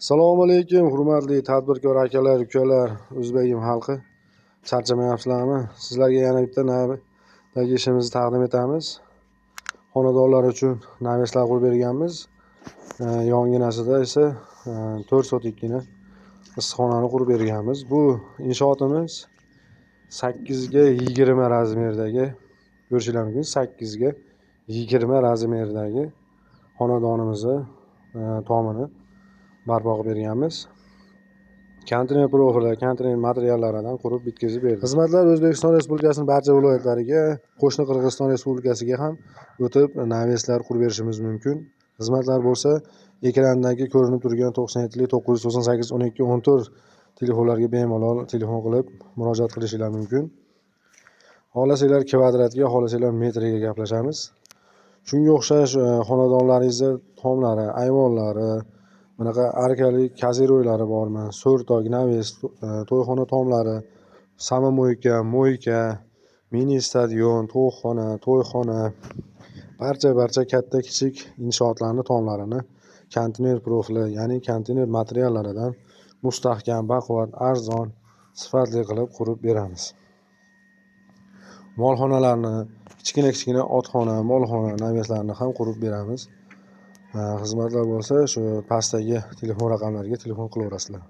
Assalomu alaykum, hurmatli tadbirkor akalar, ukalar, o'zbegim xalqi. Charchamayapsizlarmi? Sizlarga yana bitta navbatdagi ishimizni taqdim etamiz. Xonadonlar uchun naveslar qurib berganmiz. Yonginasida esa 4 sotikgina issiqxonani qurib berganmiz. Bu inshootimiz 8 ga 20 razmerdagi, ko'rishinglar mumkin, 8 ga 20 razmerdagi xonadonimizni tomini barpo qilib berganmiz. Konteyner profili, konteyner materiallaridan qurib bitkazib berdik. Xizmatlar O'zbekiston Respublikasining barcha viloyatlariga, qo'shni Qirg'iziston Respublikasiga ham o'tib naveslar qurib berishimiz mumkin. Xizmatlar bo'lsa, ekrandagi ko'rinib turgan 97 998 12 14 telefonlarga bemalol telefon qilib murojaat qilishinglar mumkin. Xohlasanglar kvadratga, xohlasanglar metriga gaplashamiz. Shunga o'xshash xonadonlaringizni tomlari, ayvonlari, bunaqa arkali kazeroylari bormi? So'rtok, naves, to'yxona tomlari, samomoyka, moyka, mini stadion, to'yxona, barcha katta kichik inshootlarning tomlarini konteyner profili, ya'ni konteyner materiallaridan mustahkam, baquvvat, arzon, sifatli qilib qurib beramiz. Molxonalarni, kichkina otxona, molxona, naveslarni ham qurib beramiz. Xizmatlar bo'lsa, shu pastdagi telefon raqamlariga telefon qilaverasizlar.